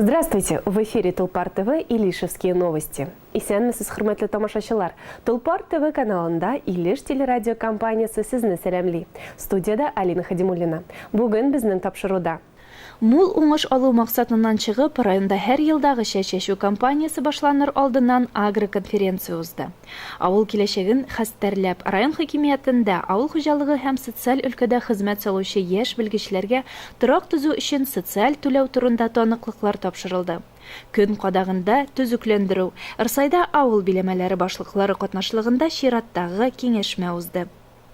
Здравствуйте! В эфире Тулпар ТВ и Илишевские новости. Исәнмесез, хөрмәтле тамашачылар. Тулпар ТВ каналында Илеш телерадиокомпаниясе сезне сәламли. Студияда Алина Хадимуллина. Бүген безнең тапшыруда. Мул уңыш алу максатыннан чыгып, районда һәр елдагы чәчәчү кампаниясе башланыр алдыннан агроконференция узды. Авыл киләчәген хәстәрләп, район хакимиятендә авыл хуҗалыгы һәм социаль өлкәдә хезмәт салучы яшь белгечләргә торак төзү өчен социаль түләү турында таныклыклар тапшырылды. Көн кадагында төзекләндерү, Ырсайда авыл биләмәләре башлыклары катнашлыгында чираттагы киңәшмә узды.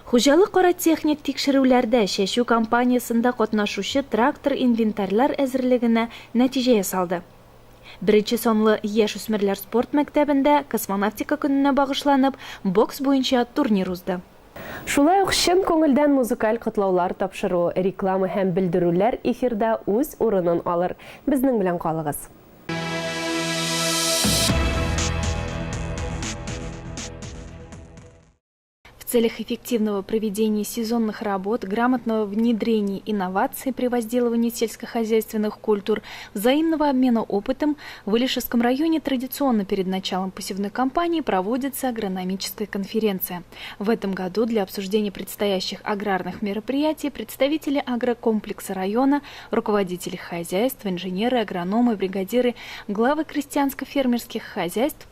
Хуҗалык кара техник тикшерүләрдә чәчү кампаниясында катнашучы трактор инвентарьлар әзерлегенә нәтиҗә ясалды. Беренче санлы яшь-үсмерләр спорт мәктәбендә космонавтика көненә багышланып, бокс буенча турнир узды. Шулай ук чын күңелдән музыкаль котлаулар тапшыру, реклама һәм белдерүләр эфирда үз урынын алыр. Безнең белән калыгыз. В целях эффективного проведения сезонных работ, грамотного внедрения инноваций при возделывании сельскохозяйственных культур, взаимного обмена опытом в Илишевском районе традиционно перед началом посевной кампании проводится агрономическая конференция. В этом году для обсуждения предстоящих аграрных мероприятий представители агрокомплекса района, руководители хозяйств, инженеры, агрономы, бригадиры, главы крестьянско-фермерских хозяйств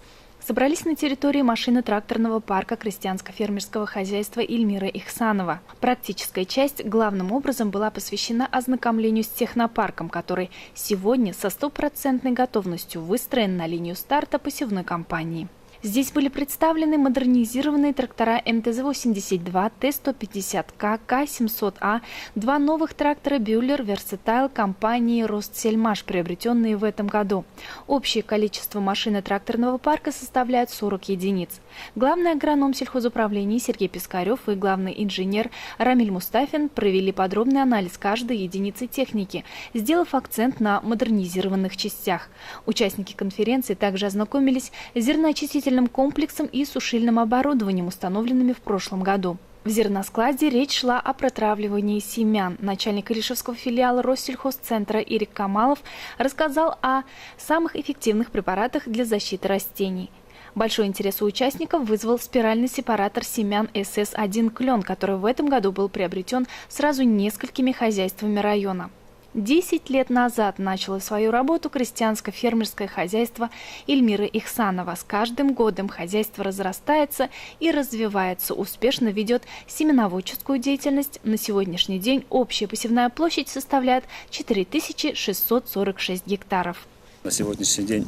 собрались на территории машино-тракторного парка крестьянско-фермерского хозяйства Ильмира Ихсанова. Практическая часть главным образом была посвящена ознакомлению с технопарком, который сегодня со 100% готовностью выстроен на линию старта посевной кампании. Здесь были представлены модернизированные трактора МТЗ-82, Т-150К, К-700А, два новых трактора Бюллер Versatile компании Ростсельмаш, приобретенные в этом году. Общее количество машин и тракторного парка составляет 40 единиц. Главный агроном сельхозуправления Сергей Пискарев и главный инженер Рамиль Мустафин провели подробный анализ каждой единицы техники, сделав акцент на модернизированных частях. Участники конференции также ознакомились с зерноочистительным комплексом и сушильным оборудованием, установленными в прошлом году. В зерноскладе речь шла о протравливании семян. Начальник Илишевского филиала Россельхозцентра Ирик Камалов рассказал о самых эффективных препаратах для защиты растений. Большой интерес у участников вызвал спиральный сепаратор семян СС-1 «Клен», который в этом году был приобретен сразу несколькими хозяйствами района. 10 лет назад начало свою работу крестьянско-фермерское хозяйство Ильмира Ихсанова. С каждым годом хозяйство разрастается и развивается, успешно ведет семеноводческую деятельность. На сегодняшний день общая посевная площадь составляет 4646 гектаров. На сегодняшний день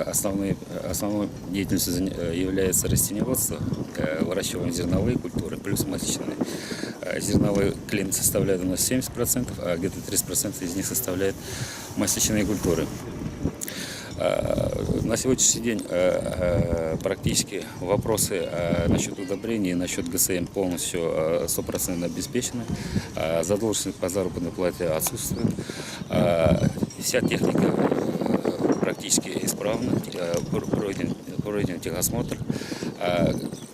основной деятельностью является растениеводство, выращивание зерновые культуры, плюс масличные. Зерновой клин составляет у нас 70%, а где-то 30% из них составляет масличные культуры. На сегодняшний день практически вопросы насчет удобрений, насчет ГСМ полностью 100% обеспечены. Задолженность по заработной плате отсутствует. Вся техника практически исправна, пройден техосмотр,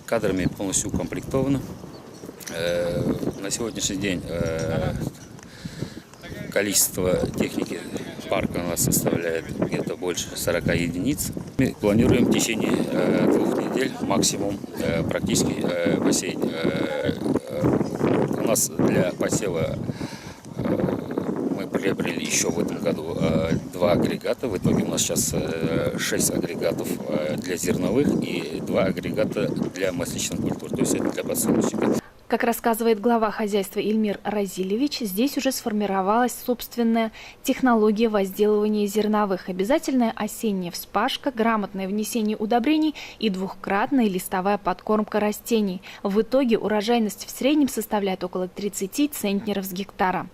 кадрами полностью укомплектовано. На сегодняшний день количество техники парка у нас составляет где-то больше 40 единиц. Мы планируем в течение 2 недель максимум практически посеять. У нас для посева мы приобрели еще в этом году 2 агрегата. В итоге у нас сейчас 6 агрегатов для зерновых и 2 агрегата для масличных культур, то есть это для подсолнечника. Как рассказывает глава хозяйства Ильмир Разилевич, здесь уже сформировалась собственная технология возделывания зерновых. Обязательная осенняя вспашка, грамотное внесение удобрений и двухкратная листовая подкормка растений. В итоге урожайность в среднем составляет около 30 центнеров с гектара.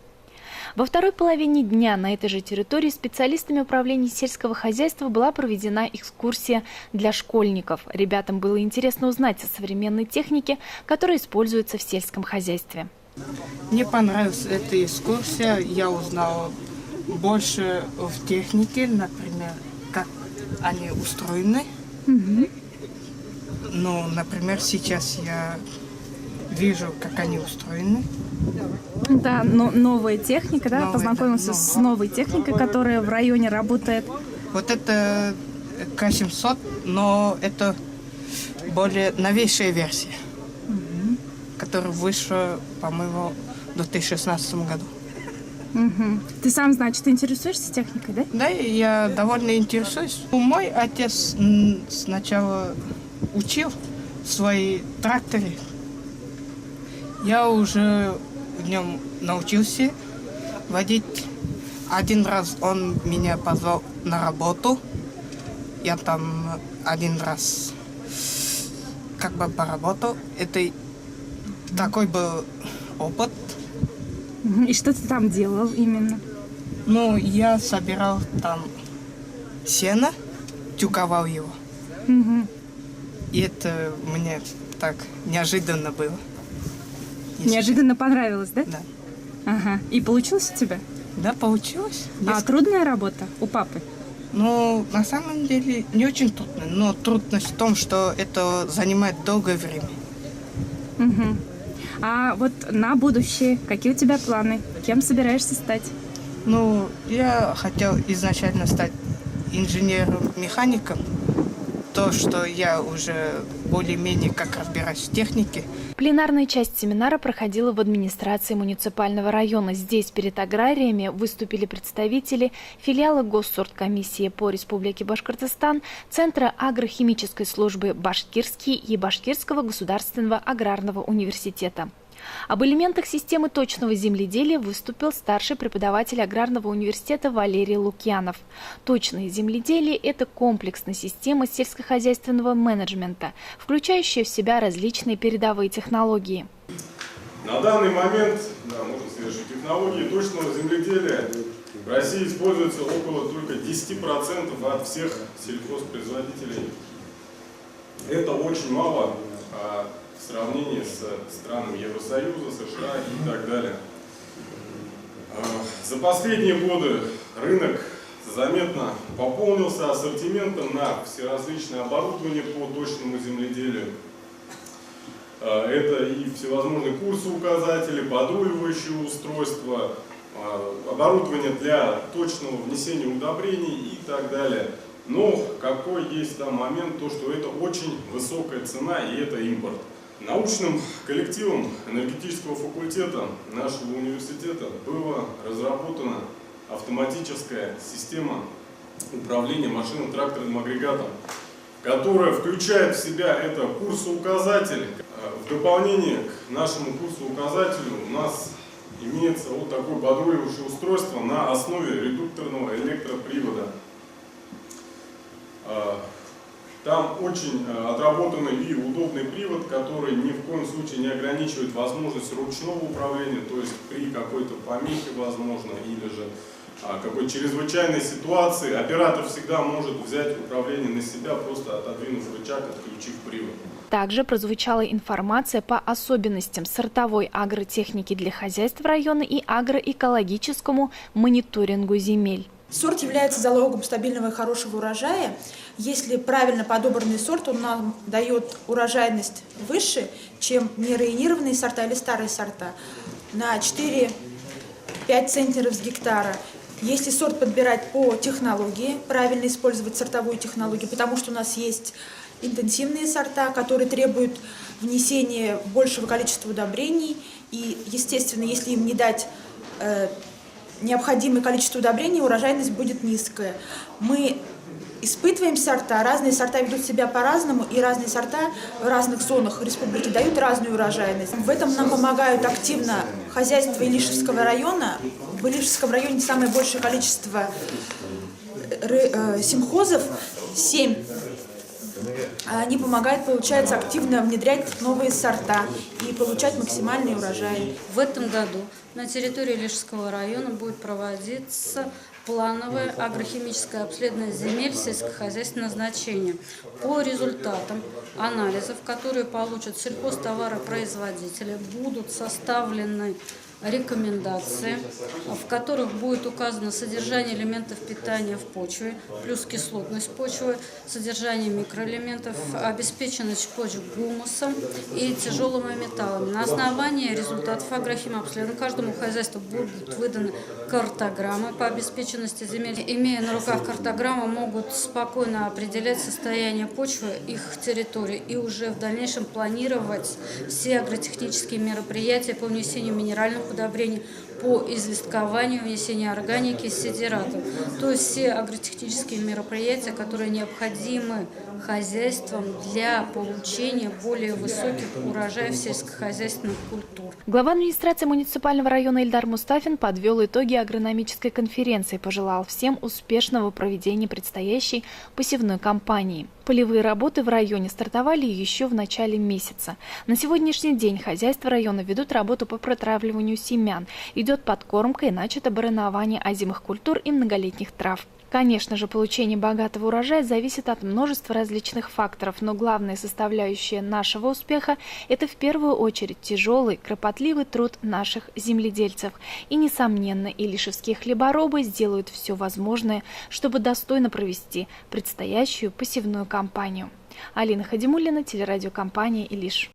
Во второй половине дня на этой же территории специалистами управления сельского хозяйства была проведена экскурсия для школьников. Ребятам было интересно узнать о современной технике, которая используется в сельском хозяйстве. Мне понравилась эта экскурсия. Я узнала больше в технике, например, как они устроены. Ну, например, сейчас я вижу, как они устроены. Да, но новая техника, да? Новая, Познакомился да, с новой техникой, которая в районе работает. Вот это К700, но это более новейшая версия, которая вышла, по-моему, в 2016 году. Ты сам, значит, интересуешься техникой, да? Да, я довольно интересуюсь. Мой отец сначала учил свои тракторы. Я уже в нем научился водить. Один раз он меня позвал на работу. Я там один раз как бы поработал. Это такой был опыт. И что ты там делал именно? Ну, я собирал там сено, тюковал его. И это мне так неожиданно было. Неожиданно понравилось, да? Да. Ага. И получилось у тебя? Да, получилось. А трудная работа у папы? Ну, на самом деле, не очень трудно. Но трудность в том, что это занимает долгое время. А вот на будущее, какие у тебя планы? Кем собираешься стать? Ну, я хотел изначально стать инженером-механиком. То, что я уже более-менее как разбираюсь в технике. Пленарная часть семинара проходила в администрации муниципального района. Здесь перед аграриями выступили представители филиала Госсорткомиссии по Республике Башкортостан, Центра агрохимической службы «Башкирский» и Башкирского государственного аграрного университета. Об элементах системы точного земледелия выступил старший преподаватель аграрного университета Валерий Лукьянов. Точное земледелие – это комплексная система сельскохозяйственного менеджмента, включающая в себя различные передовые технологии. На данный момент, можно совершить технологии точного земледелия в России используется около только 10% от всех сельхозпроизводителей. Это очень мало в сравнении с странами Евросоюза, США и так далее. За последние годы рынок заметно пополнился ассортиментом на всеразличное оборудование по точному земледелию. Это и всевозможные курсы-указатели, подруливающие устройства, оборудование для точного внесения удобрений и так далее. Но какой есть там момент, то что это очень высокая цена и это импорт. Научным коллективом энергетического факультета нашего университета была разработана автоматическая система управления машинно-тракторным агрегатом, которая включает в себя это курсоуказатель. В дополнение к нашему курсоуказателю у нас имеется вот такое подруливающее устройство на основе редукторного электропривода. Там очень отработанный и удобный привод, который ни в коем случае не ограничивает возможность ручного управления, то есть при какой-то помехе, возможно, или же какой-то чрезвычайной ситуации оператор всегда может взять управление на себя, просто отодвинув рычаг, отключив привод. Также прозвучала информация по особенностям сортовой агротехники для хозяйств района и агроэкологическому мониторингу земель. Сорт является залогом стабильного и хорошего урожая. Если правильно подобранный сорт, он нам дает урожайность выше, чем нерайонированные сорта или старые сорта, на 4-5 центнеров с гектара. Если сорт подбирать по технологии, правильно использовать сортовую технологию, потому что у нас есть интенсивные сорта, которые требуют внесения большего количества удобрений. И, естественно, если им не дать необходимое количество удобрений, урожайность будет низкая. Мы испытываем сорта, разные сорта ведут себя по-разному, и разные сорта в разных зонах республики дают разную урожайность. В этом нам помогают активно хозяйства Илишевского района. В Илишевском районе самое большее количество сельхозов, 7. Они помогают, получается, активно внедрять новые сорта и получать максимальный урожай. В этом году на территории Илишевского района будет проводиться плановое агрохимическое обследование земель сельскохозяйственного значения. По результатам анализов, которые получат сельхозтоваропроизводители, будут составлены рекомендации, в которых будет указано содержание элементов питания в почве, плюс кислотность почвы, содержание микроэлементов, обеспеченность почв гумусом и тяжелыми металлами. На основании результатов агрохимобследования каждому хозяйству будут выданы картограммы по обеспеченности земель. Имея на руках картограммы, могут спокойно определять состояние почвы, их территории и уже в дальнейшем планировать все агротехнические мероприятия по внесению минеральных удобрений, по известкованию, внесению органики, сидератов. То есть все агротехнические мероприятия, которые необходимы хозяйствам для получения более высоких урожаев сельскохозяйственных культур. Глава администрации муниципального района Ильдар Мустафин подвел итоги агрономической конференции, пожелал всем успешного проведения предстоящей посевной кампании. Полевые работы в районе стартовали еще в начале месяца. На сегодняшний день хозяйства района ведут работу по протравливанию семян, идет подкормка и начато баранование озимых культур и многолетних трав. Конечно же, получение богатого урожая зависит от множества различных факторов, но главная составляющая нашего успеха – это в первую очередь тяжелый, кропотливый труд наших земледельцев. И, несомненно, илишевские хлеборобы сделают все возможное, чтобы достойно провести предстоящую посевную кампанию. Алина Хадимуллина, телерадиокомпания «Илиш».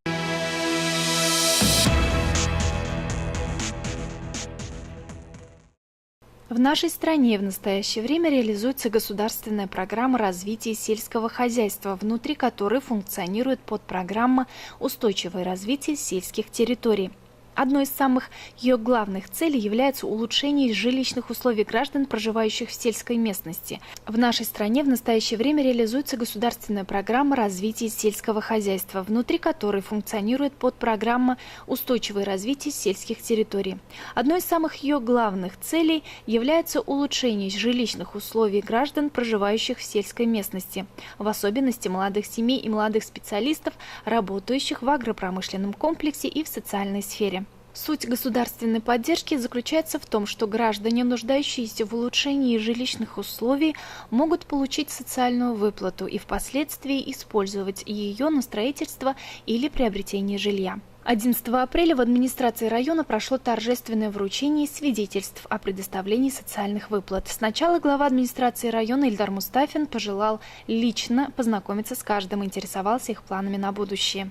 В нашей стране в настоящее время реализуется государственная программа развития сельского хозяйства, внутри которой функционирует подпрограмма «Устойчивое развитие сельских территорий». Одной из самых ее главных целей является улучшение жилищных условий граждан, проживающих в сельской местности. В нашей стране в настоящее время реализуется государственная программа развития сельского хозяйства, внутри которой функционирует подпрограмма «Устойчивое развитие сельских территорий». Одной из самых ее главных целей является улучшение жилищных условий граждан, проживающих в сельской местности, в особенности молодых семей и молодых специалистов, работающих в агропромышленном комплексе и в социальной сфере. Суть государственной поддержки заключается в том, что граждане, нуждающиеся в улучшении жилищных условий, могут получить социальную выплату и впоследствии использовать ее на строительство или приобретение жилья. 11 апреля в администрации района прошло торжественное вручение свидетельств о предоставлении социальных выплат. Сначала глава администрации района Ильдар Мустафин пожелал лично познакомиться с каждым, интересовался их планами на будущее.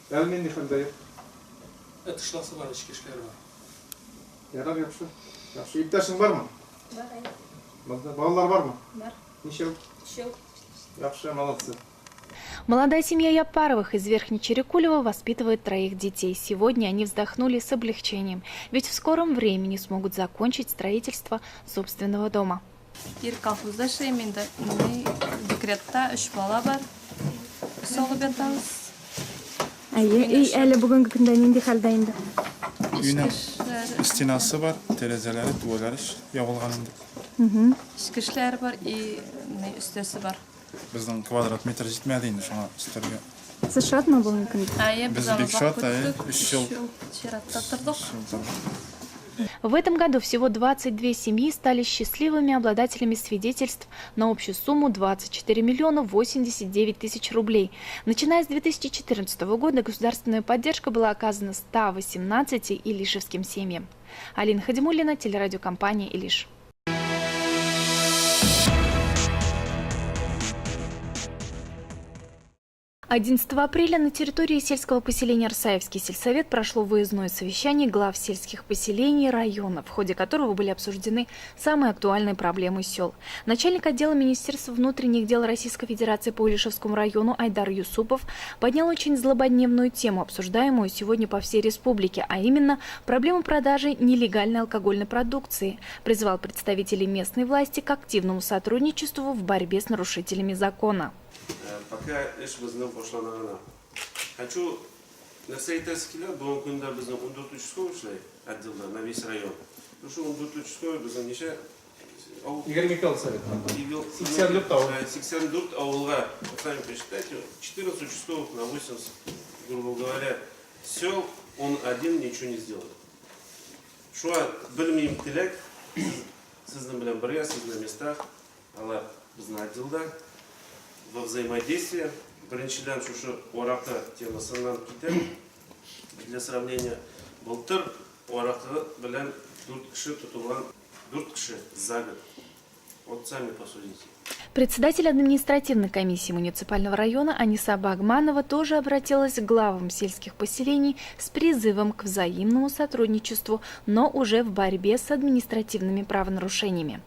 Әлменде қандай? Это шласы бар, ішкі ішлері бар. Ярар, япшы. Япшы, ипташың бар ма? Бар. Балалар бар ма? Бар. Нешеу? Үшеу. Япшы, молодцы. Молодая семья Япаровых из Верхнечерекулева воспитывает 3 детей. Сегодня они вздохнули с облегчением, ведь в скором времени смогут закончить строительство собственного дома. Колхозда шейменде декретта 3 бала бар. Солып ятабыз. Үй әлі бүгінгі күнде нендей халда енді? Үйінің стенасы бар, терезелері, дуалары ябылған енді. Ішкі ішлері бар, үстесі бар. Біздің квадрат метр жетмеді енді шоңа үстерге. Сіз шат ма бүгінгі күнде? Біз бек шат, 3 жыл. Ширатта тұрдық. В этом году всего 22 семьи стали счастливыми обладателями свидетельств на общую сумму 24 миллиона 89 тысяч рублей. Начиная с 2014 года государственная поддержка была оказана 118 илишевским семьям. Алина Хадимуллина, телерадиокомпания «Илиш». 11 апреля на территории сельского поселения Арсаевский сельсовет прошло выездное совещание глав сельских поселений района, в ходе которого были обсуждены самые актуальные проблемы сел. Начальник отдела Министерства внутренних дел Российской Федерации по Илишевскому району Айдар Юсупов поднял очень злободневную тему, обсуждаемую сегодня по всей республике, а именно проблему продажи нелегальной алкогольной продукции. Призвал представителей местной власти к активному сотрудничеству в борьбе с нарушителями закона. Пока ish bizning boshlanagani. Хочу narsa aytasizlar, bugungi kunda bizning 14 uchastkov ishlaydi отделda на весь район. Shu 14 uchastkov bizning necha 22 совет. 84 ауылға, сами посчитайте, 14 участков на 80, грубо говоря, сел, он один ничего не сделает. Şu bilmeyim tilak, sizin bilen birga, siz на местах, алар bizning отделда во взаимодействии. Birinchidan shu oraqa temasından ketib, Для сравнения, былтыр орақы білен 4 кіші тұтылған 4 кіші за год. Вот сами посудите. Председатель административной комиссии муниципального района Аниса Багманова тоже обратилась к главам сельских поселений с призывом к взаимному сотрудничеству, но уже в борьбе с административными правонарушениями.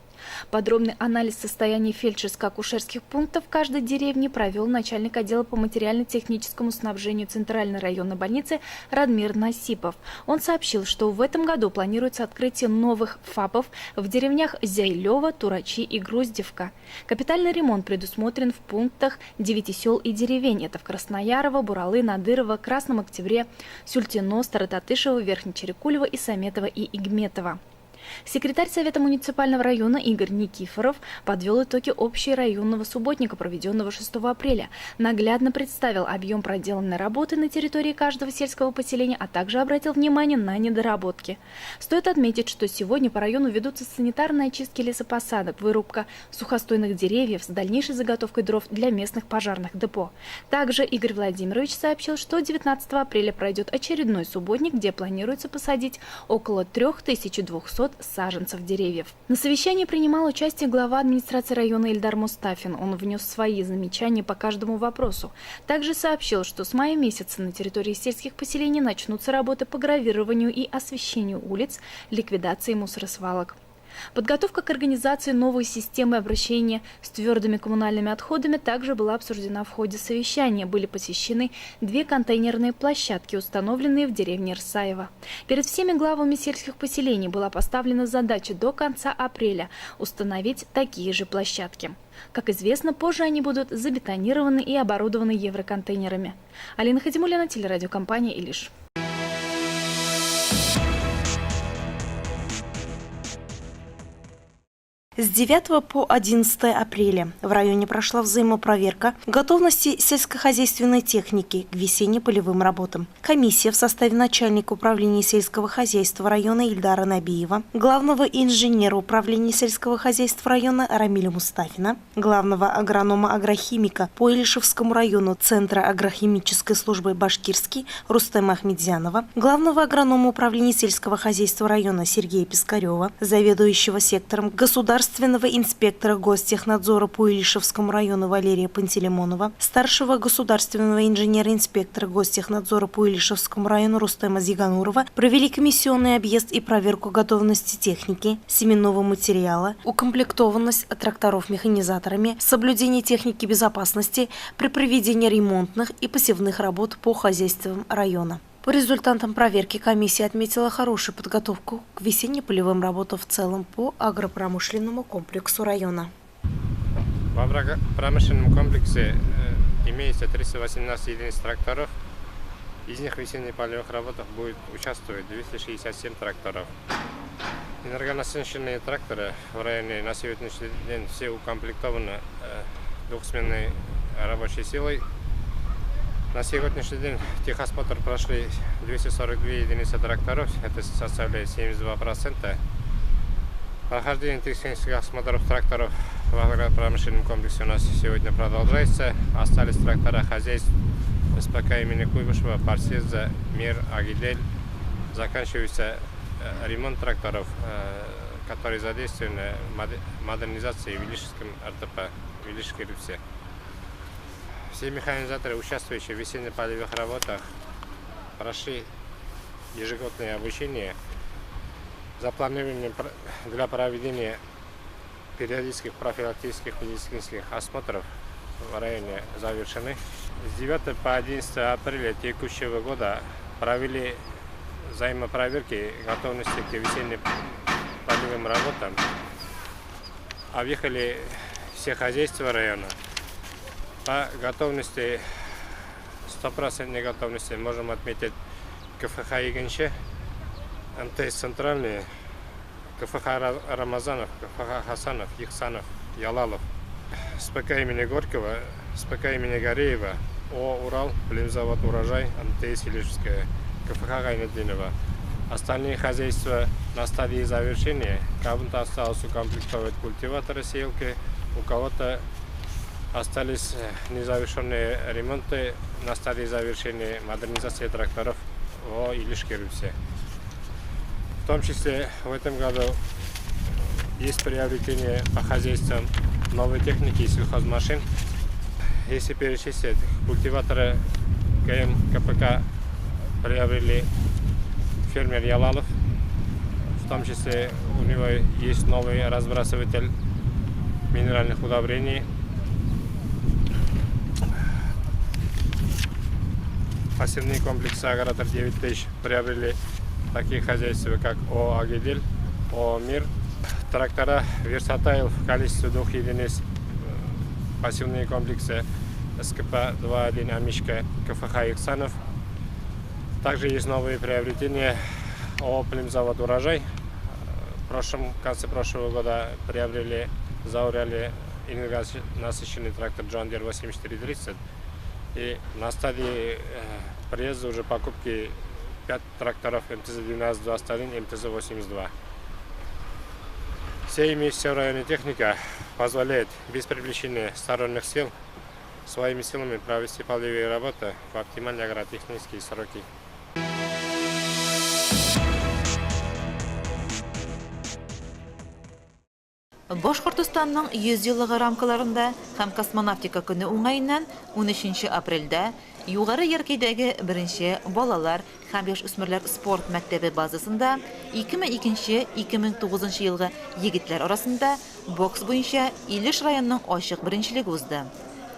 Подробный анализ состояния фельдшерско-акушерских пунктов в каждой деревне провел начальник отдела по материально-техническому снабжению Центральной районной больницы Радмир Насипов. Он сообщил, что в этом году планируется открытие новых ФАПов в деревнях Зяйлево, Турачи и Груздевка. Капитальный ремонт предусмотрен в пунктах 9 сел и деревень. Это в Красноярово, Буралы, Надырово, Красном Октябре, Сюльтино, Старотатышево, Верхнечерекулево и Саметово и Игметово. Секретарь Совета муниципального района Игорь Никифоров подвел итоги общерайонного субботника, проведенного 6 апреля. Наглядно представил объем проделанной работы на территории каждого сельского поселения, а также обратил внимание на недоработки. Стоит отметить, что сегодня по району ведутся санитарные очистки лесопосадок, вырубка сухостойных деревьев с дальнейшей заготовкой дров для местных пожарных депо. Также Игорь Владимирович сообщил, что 19 апреля пройдет очередной субботник, где планируется посадить около 3200 саженцев деревьев. На совещании принимал участие глава администрации района Ильдар Мустафин. Он внес свои замечания по каждому вопросу. Также сообщил, что с мая месяца на территории сельских поселений начнутся работы по гравированию и освещению улиц, ликвидации мусоросвалок. Подготовка к организации новой системы обращения с твердыми коммунальными отходами также была обсуждена в ходе совещания. Были посещены 2 контейнерные площадки, установленные в деревне Рсаево. Перед всеми главами сельских поселений была поставлена задача до конца апреля установить такие же площадки. Как известно, позже они будут забетонированы и оборудованы евроконтейнерами. Алина Хадимуллина, телерадиокомпания «Илиш». С 9 по 11 апреля в районе прошла взаимопроверка готовности сельскохозяйственной техники к весенне-полевым работам. Комиссия в составе начальника управления сельского хозяйства района Ильдара Набиева, главного инженера управления сельского хозяйства района Рамиля Мустафина, главного агронома-агрохимика по Илишевскому району Центра агрохимической службы Башкирский Рустема Ахмедзянова, главного агронома управления сельского хозяйства района Сергея Пискарева, заведующего сектором государственного инспектора Гостехнадзора по Илишевскому району Валерия Пантелеймонова, старшего государственного инженера-инспектора Гостехнадзора по Илишевскому району Рустема Зиганурова провели комиссионный объезд и проверку готовности техники, семенного материала, укомплектованность тракторов механизаторами, соблюдение техники безопасности при проведении ремонтных и посевных работ по хозяйствам района. По результатам проверки комиссия отметила хорошую подготовку к весенне-полевым работам в целом по агропромышленному комплексу района. В агропромышленном комплексе имеется 318 единиц тракторов. Из них в весенне-полевых работах будет участвовать 267 тракторов. Энергонасыщенные тракторы в районе на сегодняшний день все укомплектованы двухсменной рабочей силой. На сегодняшний день техосмотр прошли 242 единицы тракторов, это составляет 72%. Прохождение технических осмотров тракторов в агропромышленном комплексе у нас сегодня продолжается. Остались трактора хозяйств СПК имени Куйбышева, Парсеза, Мир, Агидель. Заканчивается ремонт тракторов, который задействован в модернизации в Илишевском РТП, в Илишевской РИПСе. Все механизаторы, участвующие в весенне-полевых работах, прошли ежегодное обучение. Запланированы для проведения периодических профилактических медицинских осмотров в районе завершены. С 9 по 11 апреля текущего года провели взаимопроверки готовности к весенне-полевым работам. Объехали все хозяйства района. По готовности, 100% готовности можем отметить КФХ Игенче, МТС Центральный, КФХ Рамазанов, КФХ Хасанов, Ихсанов, Ялалов, СПК имени Горького, СПК имени Гореева, ООО «Урал», Племзавод «Урожай», МТС Илишевская, КФХ Гайнетдинова. Остальные хозяйства на стадии завершения. Кому-то осталось укомплектовать культиваторы, сеялки, у кого-то остались незавершенные ремонты на стадии завершения модернизации тракторов в Илиш-Кирюсе. В том числе в этом году есть приобретение по хозяйствам новой техники и сельхозмашин. Если перечислить, культиваторы ГМ КПК приобрели фермер Ялалов. В том числе у него есть новый разбрасыватель минеральных удобрений. Пассивные комплексы Агратор 9000 приобрели такие хозяйства, как ООО «Агидель», ООО «Мир». Трактора «Версатайл» в количестве 2 единиц, пассивные комплексы СКП-2.1 «Амишка» КФХ «Иксанов». Также есть новые приобретения ООО «Племзавод Урожай». В конце прошлого года приобрели, зауряли энергонасыщенный трактор John Deere 8430. И на стадии приезда уже покупки 5 тракторов МТЗ-1221, МТЗ-82. Вся имеющаяся в районе техника позволяет без привлечения сторонних сил своими силами провести полевые работы в оптимальные агротехнические сроки. Башкортостанның 100 еллыгы рамкаларында һәм космонавтика көне уңаеннан 13 апрельдә югары яркәйдәге 1-нче балалар һәм яшүсмерләр спорт мәктәбе базасында 2002-2009 елгы егетләр арасында бокс буенча Илеш районының ачык беренчелеге узды.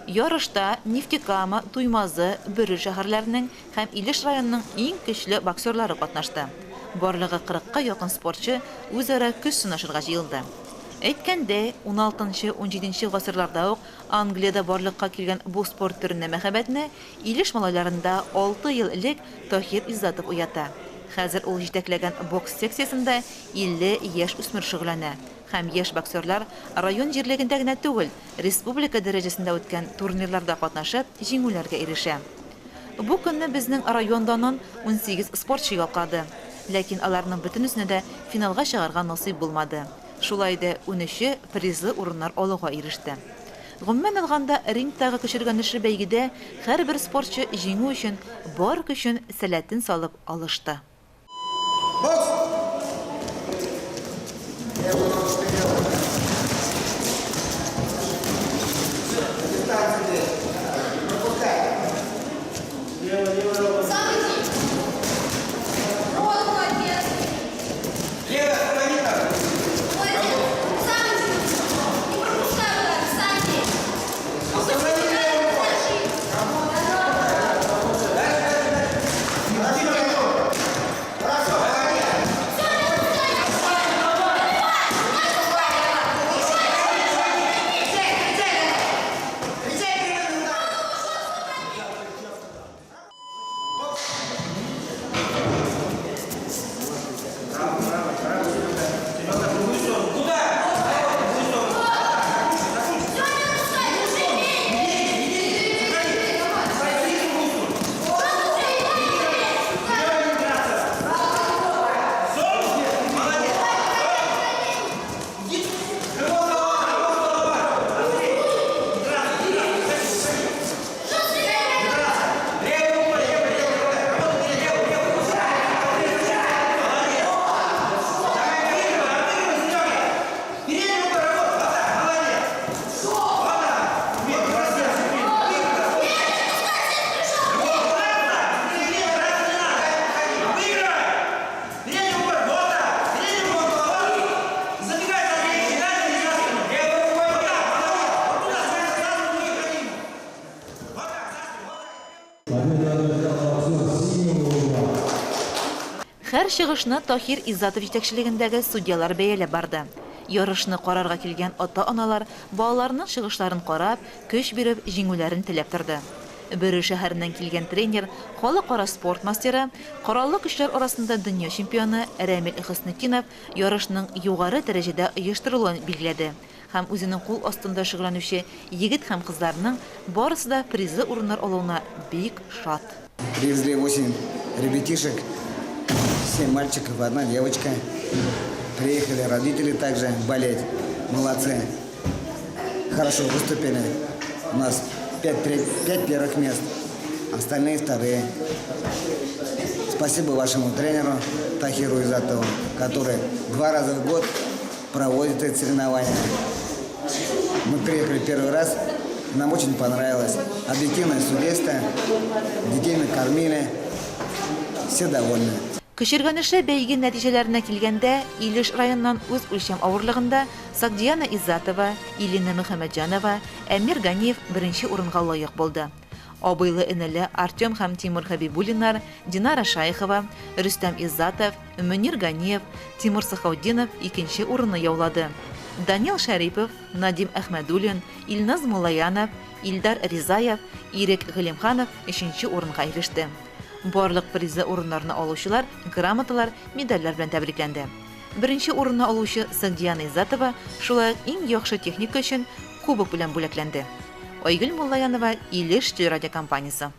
Ярышта Нефтекама, Туймазы, Бөрі шәһәрләренең һәм Илеш районының иң көчле боксерлары катнашты. Барлыгы 40-ка якын спортчы үзара көч сынашырга җыелды. Әйткәндә, 16-17 гасырларда ук Англиядә барлыкка килгән бу спорт төренә мәхәббәтне Илеш малайларында 6 ел элек Тахир Иззатов уята. Хәзер ул җитәкләгән бокс секциясендә 50 яшь үсмер шөгыльләнә. Һәм яшь боксерлар район җирлегендә генә түгел, республика дәрәҗәсендә үткән турнирларда катнашып, җиңүләргә ирешә. Бу көнне безнең райондан 18 спортчы ялкады. Ләкин аларның бөтенесенә дә финалга чыгарга насыйп булмады. Шулай да 13 призлы урыннар алуга иреште. Гомумән алганда рингтагы кешергәнеше бәйгедә һәрбер спортчы җиңү өчен бар көчен сәләтен салып алышты. Һәр чыгышны Тахир Иззатов җитәкчелегендәге судьялар бәяләп барды. Ярышны карарга килгән ата-аналар балаларының чыгышларын карап, көч биреп, җиңүләрен теләп торды. Бөрі шәһәреннән килгән тренер, халыкара спорт мастеры, кораллы көчләр арасында дөнья чемпионы Рәмил Хөснетдинов ярышның югары дәрәҗәдә оештырылуын билгеләде. Һәм үзенең кул астында шөгыльләнүче егет һәм кызларның барысы да призлы урыннар алуына бик шат. Привезли 8 ребятишек, 7 мальчиков, 1 девочка. Приехали родители также болеть. Молодцы. Хорошо выступили. У нас 5 первых мест, остальные вторые. Спасибо вашему тренеру Тахиру Изатову, который 2 раза в год проводит эти соревнования. Мы приехали первый раз, нам очень понравилось. Объективное судейство, детей накормили, все довольны. Кешергәнеше бәйге нәтиҗәләренә килгәндә, Илеш районнан үз үлчәм авырлыгында Сагдиана Изатова, Илина Мөхәммәтҗанова, Әмир Ганиев беренче урынга лаек булды. Абыйлы энеле Артем һәм Тимур Хабибуллиннар, Динара Шайхова, Рөстәм Изатов, Мөнир Ганиев, Тимур Сахаудинов икенче урынны яулады. Данил Шәрипов, Надим Әхмәдуллин, Илназ Мулаянов, Илдар Ризаев, Ирек Галимханов өченче урынга иреште. Барлык призы урыннарны алучылар грамоталар, медальләр белән тәбрикләнде. Беренче урынны алучы Сагдиана Изатова шулай иң яхшы техника өчен кубок белән бүләкләнде. Айгөл Муллаянова, Илеш телерадиокомпаниясе.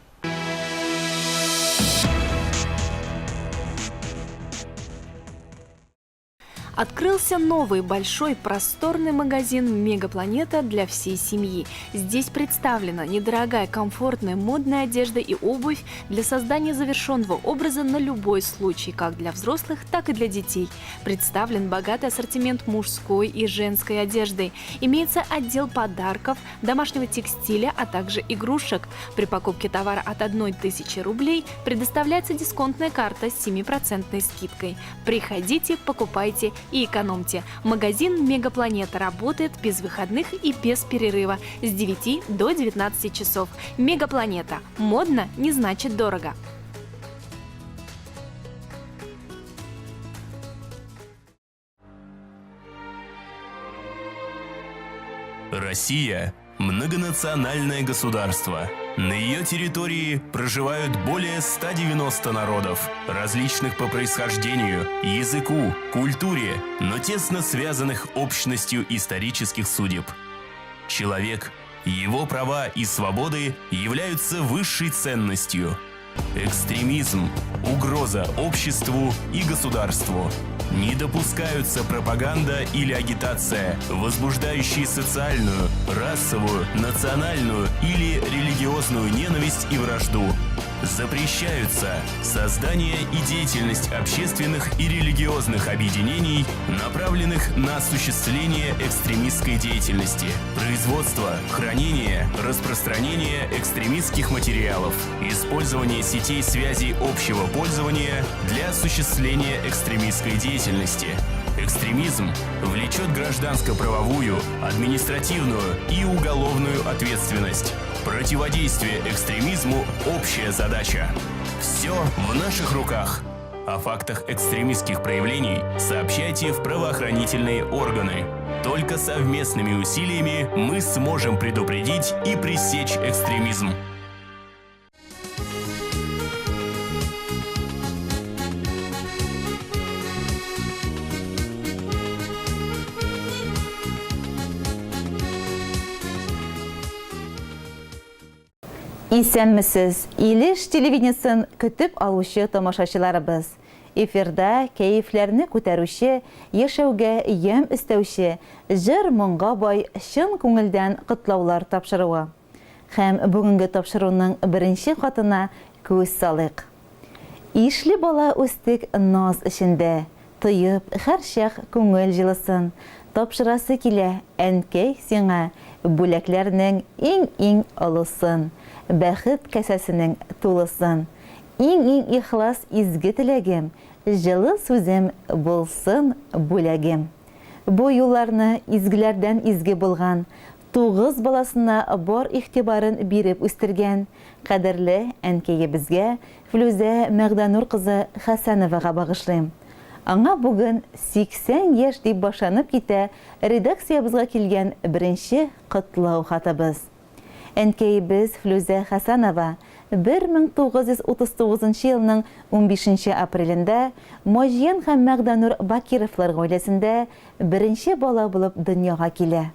Открылся новый большой просторный магазин «Мегапланета» для всей семьи. Здесь представлена недорогая, комфортная, модная одежда и обувь для создания завершенного образа на любой случай, как для взрослых, так и для детей. Представлен богатый ассортимент мужской и женской одежды. Имеется отдел подарков, домашнего текстиля, а также игрушек. При покупке товара от 1000 рублей предоставляется дисконтная карта с 7% скидкой. Приходите, покупайте и экономьте. Магазин «Мегапланета» работает без выходных и без перерыва с 9 до 19 часов. «Мегапланета». Модно не значит дорого. Россия – многонациональное государство. На ее территории проживают более 190 народов, различных по происхождению, языку, культуре, но тесно связанных общностью исторических судеб. Человек, его права и свободы являются высшей ценностью. Экстремизм – угроза обществу и государству. Не допускаются пропаганда или агитация, возбуждающие социальную, расовую, национальную или религиозную ненависть и вражду. Запрещаются создание и деятельность общественных и религиозных объединений, направленных на осуществление экстремистской деятельности, производство, хранение, распространение экстремистских материалов, использование сетей связи общего пользования для осуществления экстремистской деятельности. Экстремизм влечет гражданско-правовую, административную и уголовную ответственность. Противодействие экстремизму – общая задача. Все в наших руках. О фактах экстремистских проявлений сообщайте в правоохранительные органы. Только совместными усилиями мы сможем предупредить и пресечь экстремизм. Исәнмесез, Илеш телевидениесын көтеп алучы тамашачыларыбыз. Эфирда кәефләрне күтәрүче, яшәүгә ям өстәүче, җыр-моңга бай чын күңелдән котлаулар тапшыруы. Һәм бүгенге тапшыруның беренче хатына күз салыйк. Ишле бала үстек наз эчендә, тоеп һәр чак күңел җылысын. Тапшырасы килә әнкәй сиңа бүләкләрнең иң олысын. Бәхет кәсәсенең тулысын. Иң ихлас изге теләгем, җылы сүзем булсын бүләгем. Бу юлларны изгеләрдән изге булган, 9 баласына бар игътибарын биреп үстергән кадерле әнкәебезгә Флүзә Мәгданур кызы Хәсәновага багышлыйм. Аңа бүген 80 яшь дип башланып китә редакциябызга килгән беренче котлау хатыбыз. Әнкәйебез Флүзә Хәсәнова 1939 елның 15 апрелендә Можьен һәм Мәгданур Бакировлар гаиләсендә беренче бала булып дөньяга килә.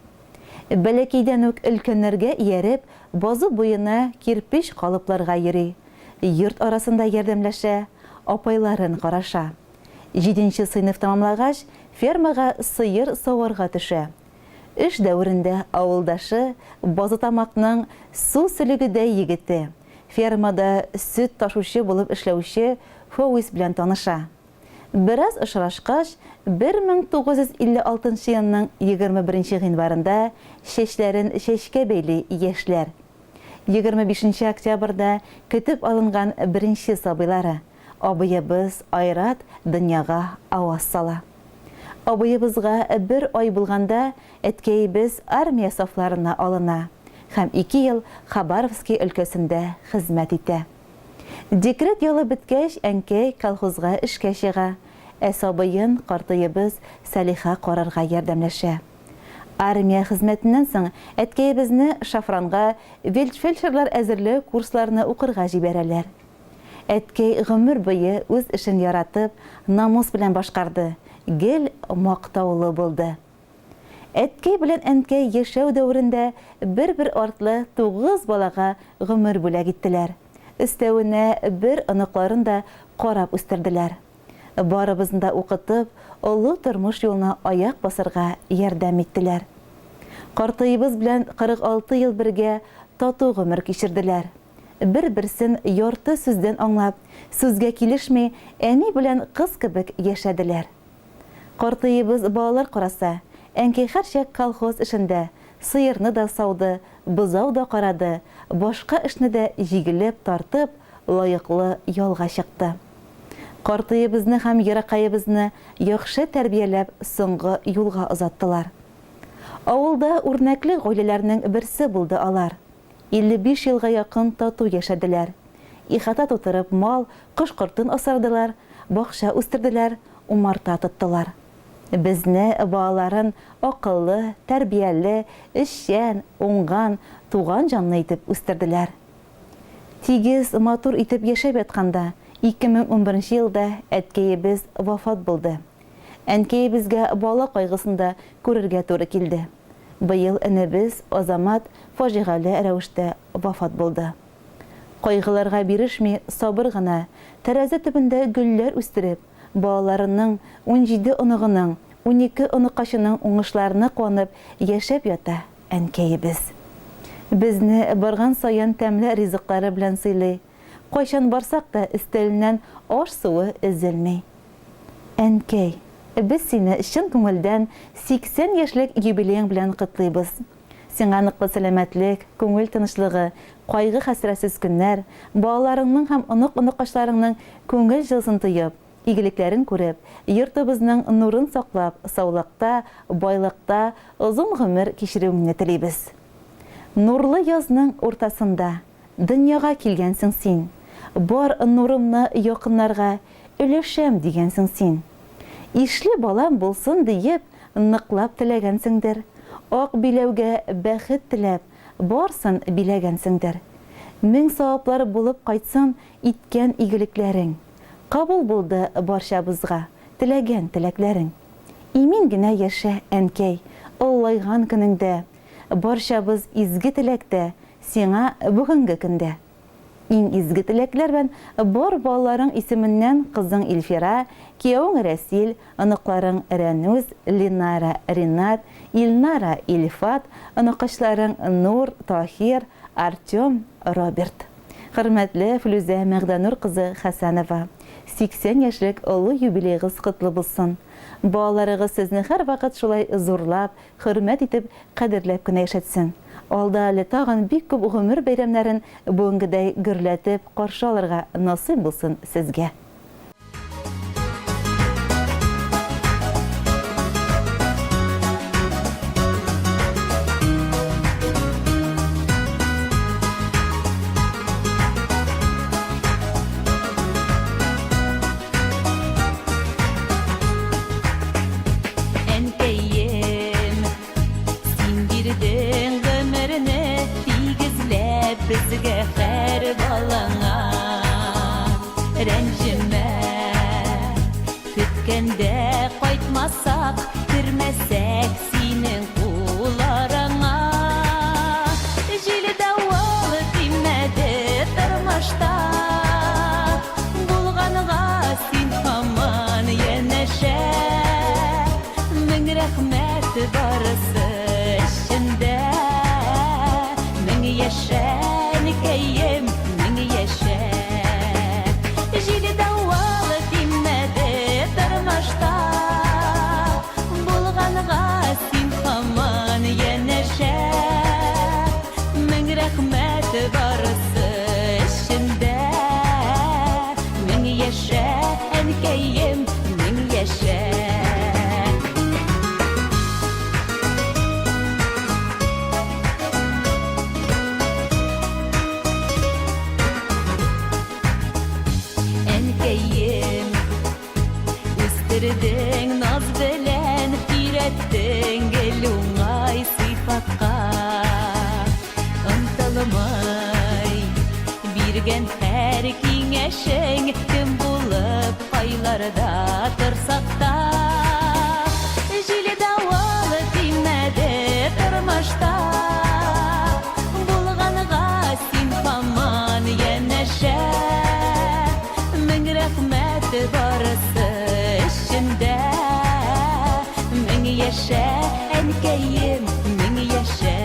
Бәләкәйдән үк өлкәннәргә ияреп, базу буена кирпич калыпларга йөри. Йорт арасында ярдәмләшә, апайларын караша. 7нче сыйныф тамамлагач, фермага сыер саварга төшә. Эш дәверендә авылдашы Базытамакның су сөлегедә егете, фермада сөт ташучы булып эшләүче Фауис белән таныша. Бераз очрашкач, 1956 елның 21 гыйнварында чәчләрен чәчкә бәйли яшьләр. 25 октябрьдә көтеп алынган беренче сабыйлары. Абыебыз Айрат дөньяга аваз сала. Абыебызга 1 ай булганда әткәйебез армия сафларына алына һәм 2 ел Хабаровский өлкәсендә хезмәт итә. Декрет ялы беткәч, әнкәй колхозга эшкә чыга. Сабыен картыебыз Салиха карарга ярдәмләшә. Армия хезмәтеннән соң әткәйебезне Шафранга фельдшерлар әзерләү курсларына укырга җибәрәләр. Әткәй гомер буе үз эшен яратып, намус белән башкарды, гел мактаулы булды. Әткәй белән әнкәй яшәү дәврендә бер артлы 9 балага гомер бүләк иттеләр. Өстәвенә бер оныкларын да карап үстерделәр. Барыбызны да укытып, олы тормыш юлына аяк басырга ярдәм иттеләр. Картыебыз белән 46 ел бергә тату гомер кичерделәр. Бер-берсен ярты сүздән аңлап, сүзгә килешми, әни белән кыз кебек яшәделәр. Картыебыз балалар караса, әнкәй һәрчак колхоз эшендә, сыерны да сауды, бозау да карады, башка эшне дә җигелеп тартып, лаеклы ялга чыкты. Картыебызны һәм еракайыбызны яхшы тәрбияләп, соңгы юлга озаттылар. Авылда үрнәкле гаиләләрнең берсе булды алар. 55 елга якын тату яшәделәр. Ихата тутырып мал, кош-кортын асардылар, бакча үстерделәр, умарта тоттылар. Безне балаларын акыллы, тәрбияле, эшчән, уңган, туган җанлы итеп үстерделәр. Тигез, матур итеп яшәп ятканда 2011 елда әткәйебез вафат булды. Әнкәйебезгә бала кайгысында күрергә туры килде. Быел энебез Азамат фаҗигале рәвештә вафат булды. Кайгыларга бирешми, сабыр гына, тәрәзә төбендә гөлләр үстереп, балаларының 17 оныгының, 12 оныккачының уңышларына куанып яшәп ята әнкәйебез. Безне барган саян тәмле ризыклары белән сыйлый. Кайчан барсак та өстәленнән аш суы өзелми. Әнкәй, без сине чын күңелдән 80 яшьлек юбилең белән котлыйбыз. Сиңа ныклы сәламәтлек, күңел тынычлыгы, кайгы хәсрәтсез көннәр, балаларыңның һәм онык-оныккачларыңның күңел җылысын тоеп, игелекләрен күреп, йортыбызның нурын саклап, саулыкта, байлыкта озын гомер кичерүеңне телибез. Нурлы язның уртасында дөньяга килгәнсең син. Бар нурымны якыннарга өлешәм дигәнсең син. Ишле балам булсын диеп, ныклап теләгәнсеңдер. Ак биләүгә бәхет теләп, барсын биләгәнсеңдер. Мең саваплар булып кайтсын иткән игелекләрең. Кабул булды барчабызга теләгән теләкләрең. Имин генә яшә, әнкәй, оллайган көнеңдә. Барчабыз изге теләктә, сиңа бүгенге көндә. Иң изге теләкләр белән бар балаларың исеменнән кызың Илфира, кияүң Рәсил, оныкларың Рәнүз, Линара, Ринат, Илнара, Илфат, оныккачларың Нур, Тахир, Артем, Роберт. Хөрмәтле Флүзә Мәгъдәнур кызы Хәсәнова, 80 яшьлек олы юбилейгыз котлы булсын. Балаларыгыз сезне һәр вакыт шулай зурлап, хөрмәт итеп, кадерләп кенә яшәтсен. Алда әле тагын бик күп гомер бәйрәмнәрен бүгенгедәй гөрләтеп каршы алырга насыйп булсын сезгә. Bizge her balana rəncimə Kütkəndə qaytmasaq, girməsək sinin qullarına Jili davul dinmədi tırmışda Bulğanığa sin haman yenəşə Min rəhmət barısı işində Min yaşa Kayem min yaşa Jili dawa яшә, әнкәем, мең яшә. Әнкәем, үстердең наз белән, өйрәттең гел уңай сыйфатка. Ынтылмай биргән һәр киңәшең, кем булып айларда торсак та. Җиле давылы тимәде тормышта, булганга син һаман янәшә. Мең рәхмәт барысы эчемдә, мең яшә, әнкәем, мең яшә.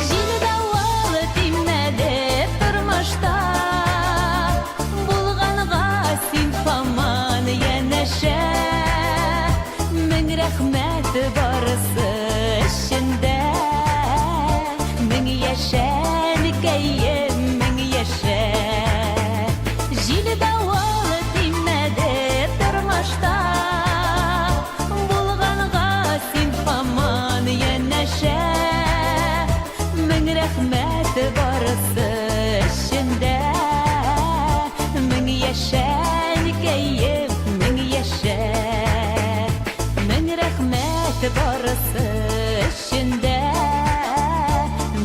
Җиле давылы тимәде тормышта, булганга син һаман янәшә. Мең рәхмәт барысы эчендә, мең яшә, әнкәем, мең яшә. Җиле давылы тимәде тормышта, булганга син һаман янәшә. Мең рәхмәт барысы эчендә, мең яшә, әнкәем, мең яшә. Мең рәхмәт барысы эчендә,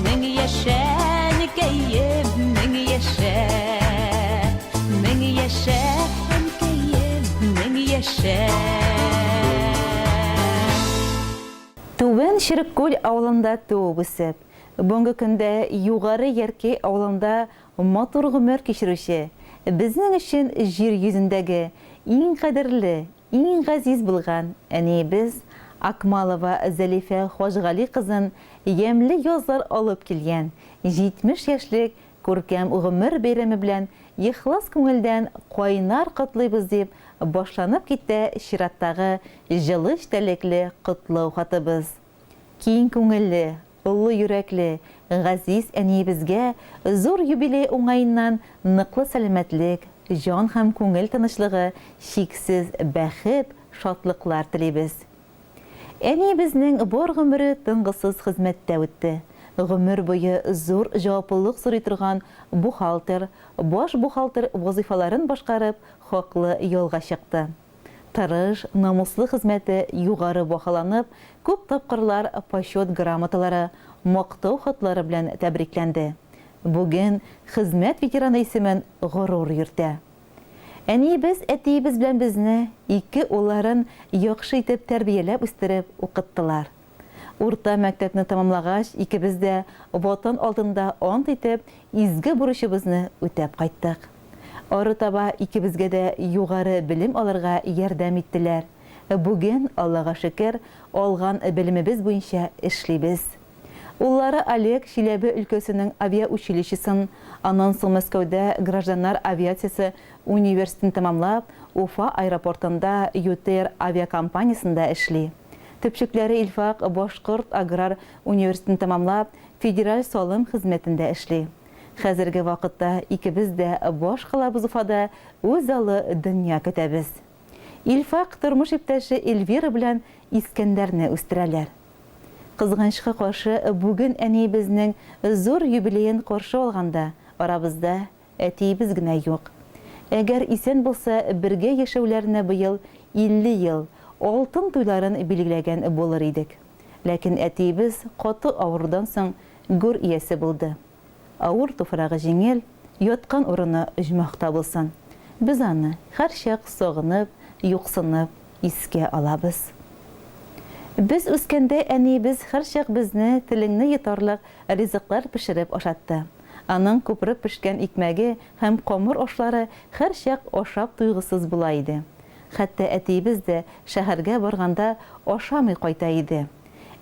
мең яшә, әнкәем, мең яшә. Мең яшә, әнкәем, мең яшә. Түбән Ширеккүл авылында туып үсеп, бүгенге көндә югары Яркәй авылында матур гомер кичерүче, безнең өчен җир йөзендәге иң кадерле, иң газиз булган әниебез Акмалова Зәлифә Хожгали кызын ямьле язлар алып килгән 70 яшьлек күркәм гомер бәйрәме белән ихлас күңелдән кайнар котлыйбыз дип башланып китә чираттагы җылы эчтәлекле котлау хатыбыз. Киң күңелле, олы йөрәкле, газиз әниебезгә зур юбилей уңаеннан ныклы сәламәтлек, җан һәм күңел тынычлыгы, чиксез бәхет, шатлыклар телибез. Әниебезнең бар гомере тынгысыз хезмәттә үтте. Гомер буе зур җаваплылык сорый торган бухгалтер, баш бухгалтер вазифаларын башкарып, хаклы юлга чыкты. Тырыш, намуслы хезмәте югары баһаланып, күп тапкырлар почет грамоталары, мактау хатлары белән тәбрикләнде. Бүген хезмәт ветераны исемен горур йөртә. Әниебез, әтиебез белән безне ике улларын яхшы итеп тәрбияләп үстереп укыттылар. Урта мәктәпне тәмамлагач, икебез дә ватан алдында ант итеп, изге бурычыбызны үтәп кайттык. Ары таба икебезгә дә югары белем алырга ярдәм иттеләр. Бүген, Аллага шөкер, алган белемебез буенча эшлибез. Уллары Олег Чиләбе өлкәсенең авиа училищесын, аннан соң Мәскәүдә гражданнар авиациясе университетын тәмамлап, Уфа аэропортында ЮТР авиакомпаниясында эшли. Төпчекләре Илфак Башкорт аграр университетын тәмамлап, федераль салым хезмәтендә эшли. Хәзерге вакытта икебез дә баш кылабыз Уфада, үз алы дөнья көтәбез. Илфак тормыш иптәше Эльвира белән Искәндәрне үстерәләр. Кызганычка каршы, бүген әниебезнең зур юбилейын каршы алганда, арабызда әтиебез генә юк. Әгәр исән булса, бергә яшәүләренә быел 50 ел алтын туйларын билгеләгән булыр идек. Ләкин әтиебез каты авырудан соң гүр иясе булды. Авыр туфрагы җиңел, яткан урыны оҗмахта булсын. Без аны һәрчак сагынып, юксынып искә алабыз. Без үскәндә әниебез һәрчак безне телеңне йотарлык ризыклар пешереп ашатты. Аның күпреп пешкән икмәге һәм камыр ашлары һәрчак ашап туйгысыз була иде. Хәтта әтиебез дә шәһәргә барганда ашамый кайта иде.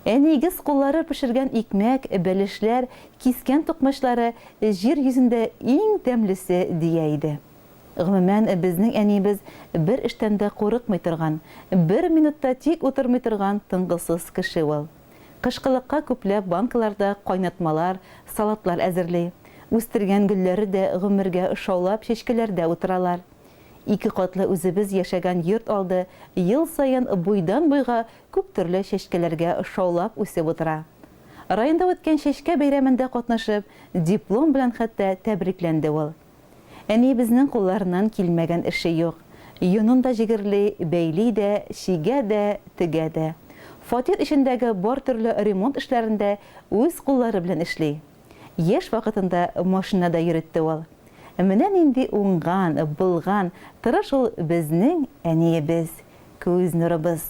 Әнигез куллары пешергән икмәк, бәлешләр, кискән тукмачлары җир йөзендә иң тәмлесе дия иде. Гомумән, безнең әниебез бер эштән дә курыкмый торган, бер минутта тик утырмый торган тынгысыз кеше ул. Кышкылыкка күпләп банкаларда кайнатмалар, салатлар әзерли. Үстергән гөлләре дә гомергә шаулап чәчкәләрдә утыралар. 2 катлы үзебез яшәгән йорт алды ел саен буйдан буйга күп төрле чәчкәләргә шаулап үсеп утыра. Районда үткән чәчкә бәйрәмендә катнашып, диплом белән хәтта тәбрикләнде ул. Әниебезнең кулларыннан килмәгән эше юк. Йонын да җигерли, бәйли дә, чигә дә, тегә дә. Фатир эчендәге бар төрле ремонт эшләрендә үз куллары белән эшли. Яшь вакытында машинада йөртте ул. Менә нинди уңган, булган, тырыш ул безнең әниебез, күз нурыбыз.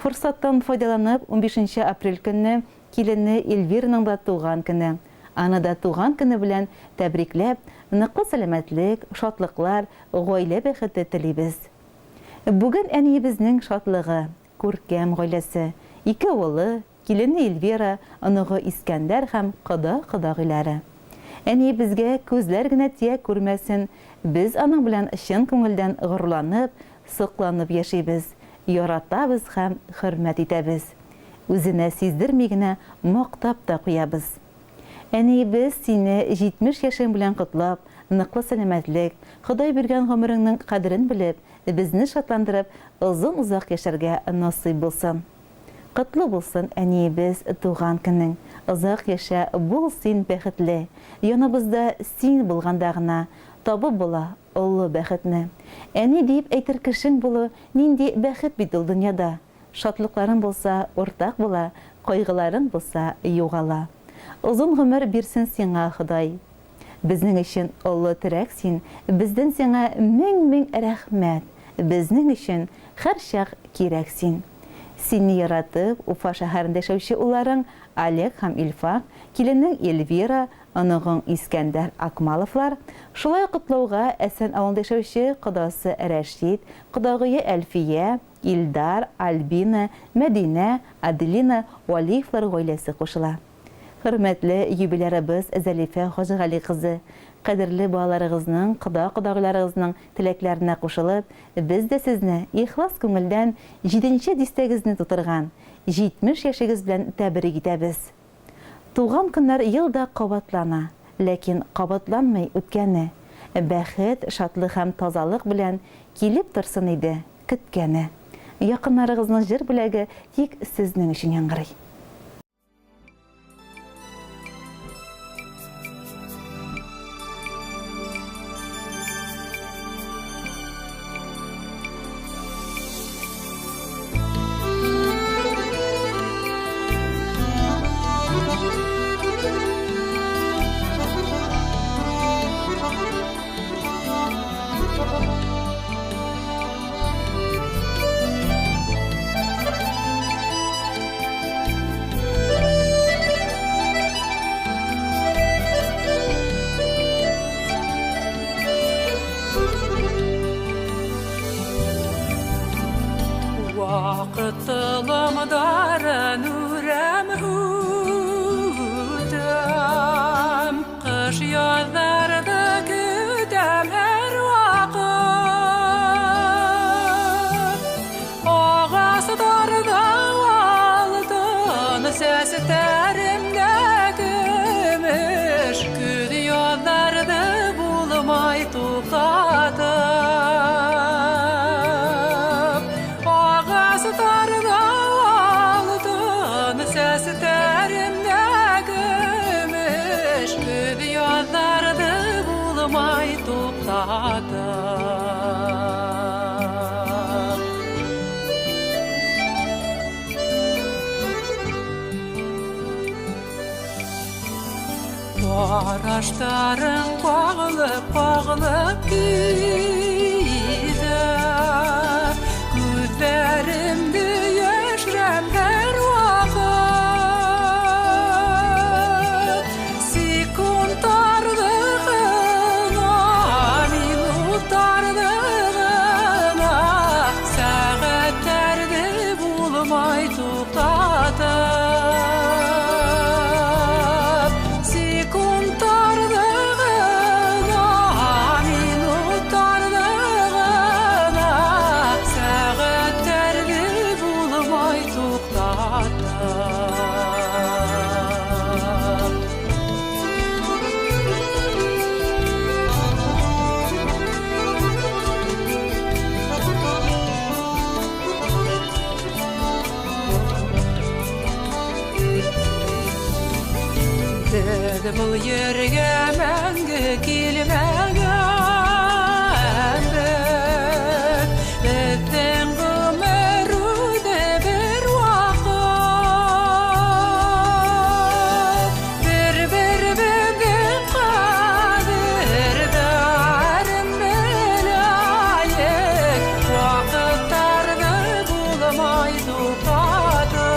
Форсаттан файдаланып, 15 апрель көнне килене Эльвираның да туган көне. Аны да туган көне белән тәбрикләп, ныклы сәламәтлек, шатлыклар, гаилә бәхете телибез. Бүген әниебезнең шатлыгы, күркәм гаиләсе, 2 улы, килене Эльвира, оныгы Искәндәр һәм кода-кодагыйлары. Әниебезгә күзләр генә тия күрмәсен, без аның белән чын күңелдән горурланып, сокланып яшибез, яратабыз һәм хөрмәт итәбез. Үзенә сиздерми генә мактап та куябыз. Әниебез сине 70 яшың белән котлап, ныклы сәламәтлек, Ходай биргән гомереңнең кадерен белеп, безне шатландырып, озын-узак яшәргә насыйп булсын. Котлы булсын әниебез туган көнең. Озак яшә, бул син бәхетле. Яныбызда син булганда гына табып була олы бәхетне. Әни дип әйтер кешең булу нинди бәхет бит ул дөньяда. Шатлыкларың булса уртак була, кайгыларың булса югала. Озын гомер бирсен сиңа Ходай. Безнең өчен олы терәк син, бездән сиңа мең рәхмәт. Безнең өчен һәр чак кирәк син. Сине яратып, Уфа шәһәрендә яшәүче улларың Олег һәм Илфак, киленең Эльвира, оныгың Искәндәр Акмаловлар, шулай котлауга Әсән авылында яшәүче кодасы Рәшид, кодагые Әлфия, Илдар, Альбина, Мәдинә, Аделина, Валиевлар гаиләсе кушыла. Хөрмәтле юбилярыбыз Зәлифә Хаҗигали кызы, кадерле балаларыгызның, кода-кодагыларыгызның теләкләренә кушылып, без дә сезне ихлас күңелдән 7нче дистәгезне тутырган 70 яшегез белән тәбрик итәбез. Туган көннәр елда кабатлана, ләкин кабатланмый үткәне, бәхет, шатлык һәм тазалык белән килеп торсын иде көткәне. Якыннарыгызның җыр бүләге тик сезнең өчен яңгырый. Вакытылымдары нүрәм үтәм, кыш яҙҙарҙы көтәм һәр ваҡыт. Ағастарҙа алтын сәстәремдә көмөш, көҙ яҙҙарҙы булмай туҡтатып. Ағастарҙа алтын сәстәремдә көмөш, көҙ яҙҙарҙы булмай туҡтатып. Ҡараштарың ҡағылып килә, күҙҙәремде йәшрәм һәр ваҡыт. Секундтарҙы ғына, минуттарҙы ғына, сәғәттәрҙе булмай туҡтатып. Yerge menge kilmegendir Ettin ömrüde bir vakit Bir bedin kadir darin belayek Vakitlarını bulmay tukadım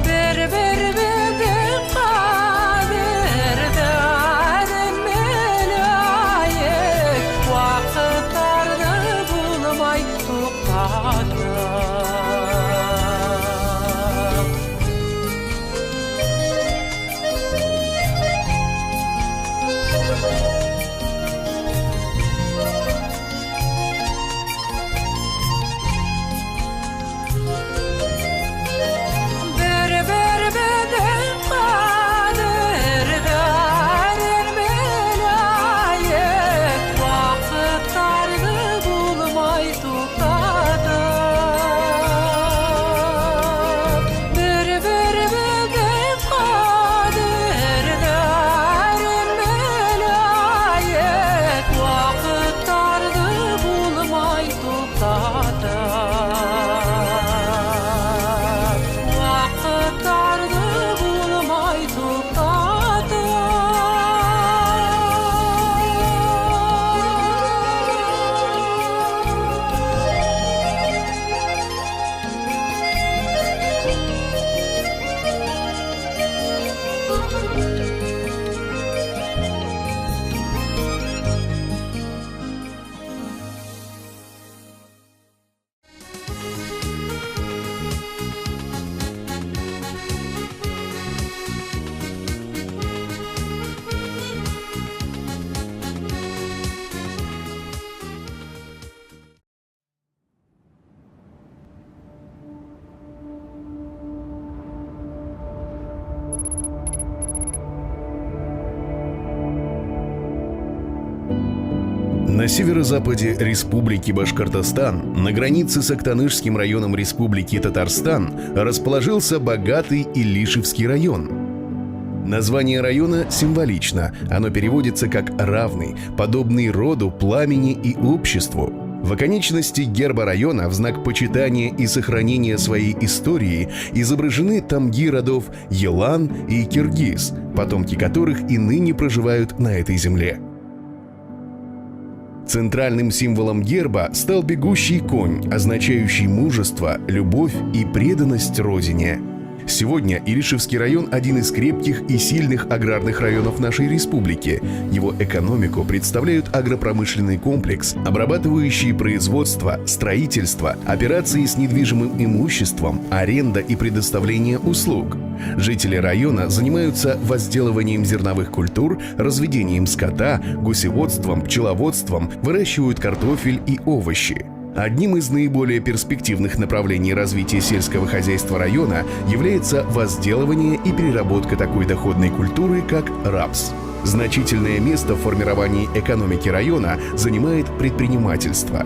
Bir bedin kadir darin belayek Vakitlarını bulmay tukadım Bir bedin kadir darin belayek Vakitlarını bulmay tukadım Bir bedin kadir darin belayek Vakitlarını bulmay tukadım Vakitlarını bulmay На северо-западе Республики Башкортостан, на границе с Актанышским районом Республики Татарстан, расположился богатый Илишевский район. Название района символично, оно переводится как «равный», подобный роду, пламени и обществу. В оконечности герба района в знак почитания и сохранения своей истории изображены тамги родов Елан и Киргиз, потомки которых и ныне проживают на этой земле. Центральным символом герба стал бегущий конь, означающий мужество, любовь и преданность родине. Сегодня Илишевский район – один из крепких и сильных аграрных районов нашей республики. Его экономику представляют агропромышленный комплекс, обрабатывающий производство, строительство, операции с недвижимым имуществом, аренда и предоставление услуг. Жители района занимаются возделыванием зерновых культур, разведением скота, гусеводством, пчеловодством, выращивают картофель и овощи. Одним из наиболее перспективных направлений развития сельского хозяйства района является возделывание и переработка такой доходной культуры, как рапс. Значительное место в формировании экономики района занимает предпринимательство.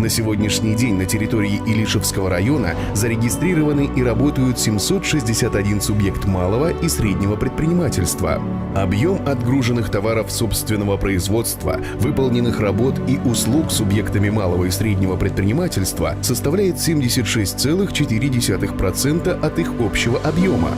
На сегодняшний день на территории Илишевского района зарегистрированы и работают 761 субъект малого и среднего предпринимательства. Объем отгруженных товаров собственного производства, выполненных работ и услуг субъектами малого и среднего предпринимательства составляет 76,4% от их общего объема.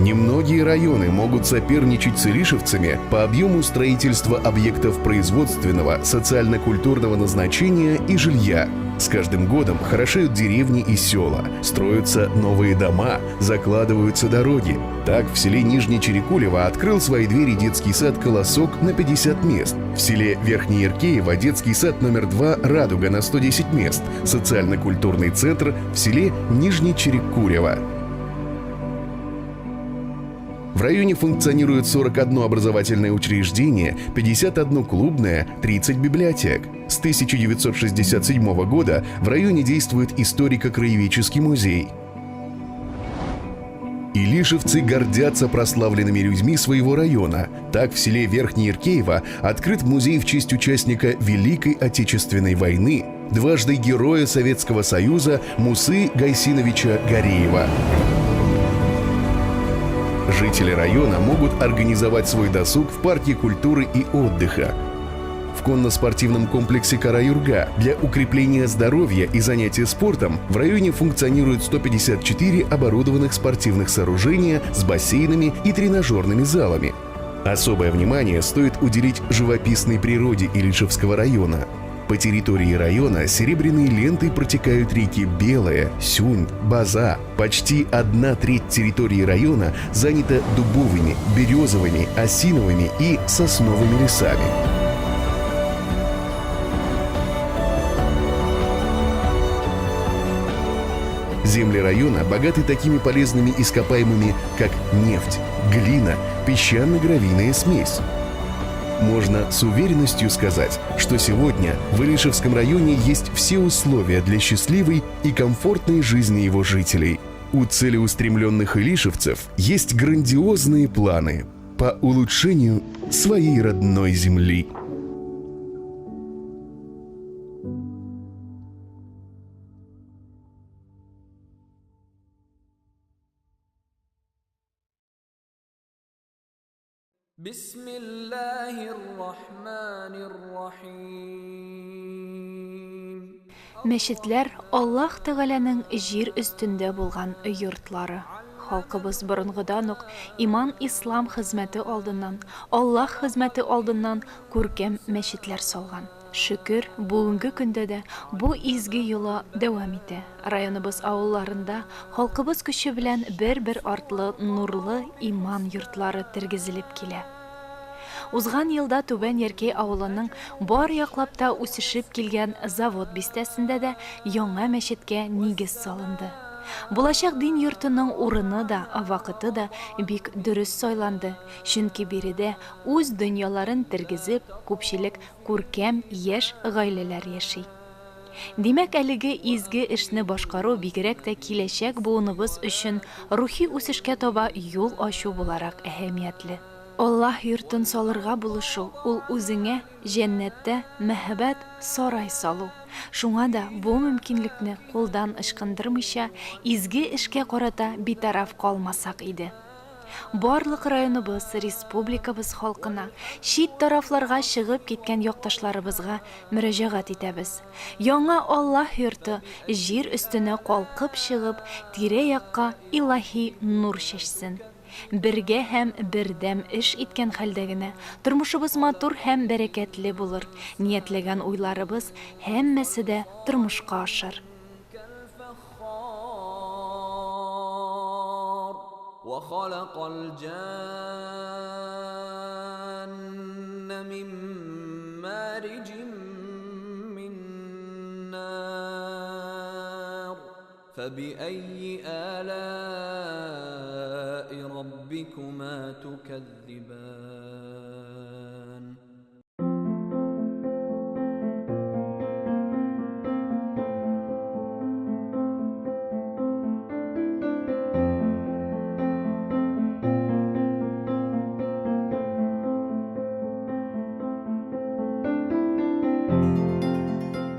Немногие районы могут соперничать с илишевцами по объему строительства объектов производственного, социально-культурного назначения и жилья. С каждым годом хорошеют деревни и села, строятся новые дома, закладываются дороги. Так, в селе Нижнее Чирикулево открыл свои двери детский сад «Колосок» на 50 мест. В селе Верхнее Иркеево детский сад номер 2 «Радуга» на 110 мест. Социально-культурный центр в селе Нижнее Чирикулево. В районе функционирует 41 образовательное учреждение, 51 клубное, 30 библиотек. С 1967 года в районе действует историко-краеведческий музей. Илишевцы гордятся прославленными людьми своего района. Так, в селе Верхнее Иркеево открыт музей в честь участника Великой Отечественной войны, дважды Героя Советского Союза Мусы Гайсиновича Гореева. Жители района могут организовать свой досуг в парке культуры и отдыха. В конно-спортивном комплексе «Кара-Юрга» для укрепления здоровья и занятия спортом в районе функционирует 154 оборудованных спортивных сооружения с бассейнами и тренажерными залами. Особое внимание стоит уделить живописной природе Илишевского района. По территории района серебряной лентой протекают реки Белая, Сюнь, База. Почти 1/3 территории района занята дубовыми, березовыми, осиновыми и сосновыми лесами. Земли района богаты такими полезными ископаемыми, как нефть, глина, песчано-гравийная смесь. Можно с уверенностью сказать, что сегодня в Илишевском районе есть все условия для счастливой и комфортной жизни его жителей. У целеустремленных илишевцев есть грандиозные планы по улучшению своей родной земли. Мәчетләр Аллаһ Тәгаләнең җир өстендә булган йортлары. Халкыбыз борынгыдан ук иман, ислам хезмәте алдыннан, Аллаһ хезмәте алдыннан күркәм мәчетләр салган. Шөкер, бүгенге көндә дә бу изге юла дәвам итә. Районыбыз авылларында халкыбыз көче белән бер-бер артлы нурлы иман йортлары тергезелеп килә. Узган елда Түбән Яркәй авылының бар яклапта үсешеп килгән завод бистәсендә дә яңа мәчеткә нигез салынды. Булачак дин йортының урыны да, вакыты да бик дөрес сайланды. Чөнки биредә үз дөньяларын тергезеп, күпчелек күркәм яшь гаиләләр яши. Димәк, әлеге изге эшне башкару бигрәк тә киләчәк буыныбыз өчен рухи үсешкә таба юл ачу буларак әһәмиятле. Аллаһ йортын салырга булышу, ул үзеңә җәннәттә мәхәббәт сарай салу. Шуңа да бу мөмкинлекне кулдан ычкындырмыйча, изге эшкә карата битараф калмасак иде. Барлык районыбыз, республикабыз халкына, чит тарафларга чыгып киткән якташларыбызга мөрәҗәгать итәбез. Яңа Аллаһ йорты җир өстенә калкып чыгып, тирә-якка илаһи нур чәчсен. Бергә һәм бердәм эш иткән хәлдә генә тормышыбыз матур һәм бәрәкәтле булыр. Ниятләгән уйларыбыз һәммәсе дә тормышка ашыр. وخلق الجن من مارج من نار فبأي آلاء ربكما تكذبان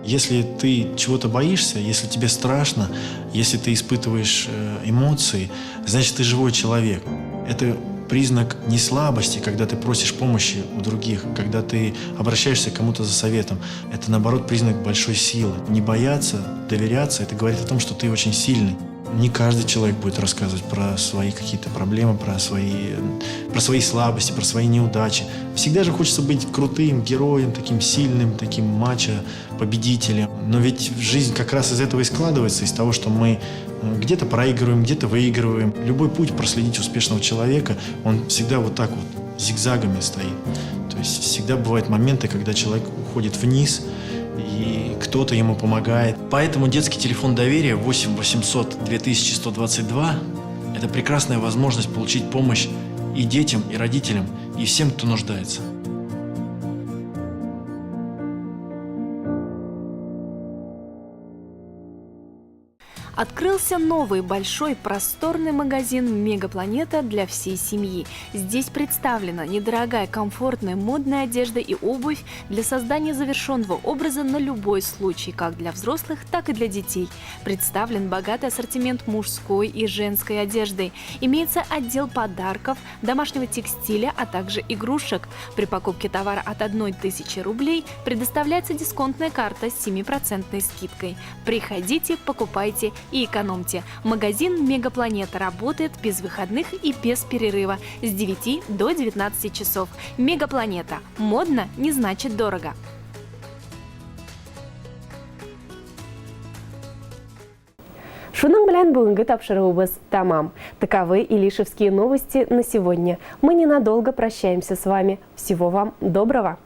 Если ты чего-то боишься, если тебе страшно, если ты испытываешь эмоции, значит, ты живой человек. Это признак не слабости, когда ты просишь помощи у других, когда ты обращаешься к кому-то за советом. Это, наоборот, признак большой силы. Не бояться, доверяться, это говорит о том, что ты очень сильный. Не каждый человек будет рассказывать про свои какие-то проблемы, про свои слабости, про свои неудачи. Всегда же хочется быть крутым героем, таким сильным, таким мачо, победителем. Но ведь жизнь как раз из этого и складывается, из того, что мы где-то проигрываем, где-то выигрываем. Любой путь проследить успешного человека, он всегда вот так вот зигзагами стоит. То есть всегда бывают моменты, когда человек уходит вниз, и кто-то ему помогает. Поэтому детский телефон доверия 8 800 2122 – это прекрасная возможность получить помощь и детям, и родителям, и всем, кто нуждается. Открылся новый большой просторный магазин «Мегапланета» для всей семьи. Здесь представлена недорогая, комфортная, модная одежда и обувь для создания завершенного образа на любой случай, как для взрослых, так и для детей. Представлен богатый ассортимент мужской и женской одежды. Имеется отдел подарков, домашнего текстиля, а также игрушек. При покупке товара от 1000 рублей предоставляется дисконтная карта с 7% скидкой. Приходите, покупайте и экономьте. Магазин «Мегапланета» работает без выходных и без перерыва с 9 до 19 часов. «Мегапланета». Модно не значит дорого. Шуның белән бүгенге тапшыруыбыз тамам. Таковы илишевские новости на сегодня. Мы ненадолго прощаемся с вами. Всего вам доброго!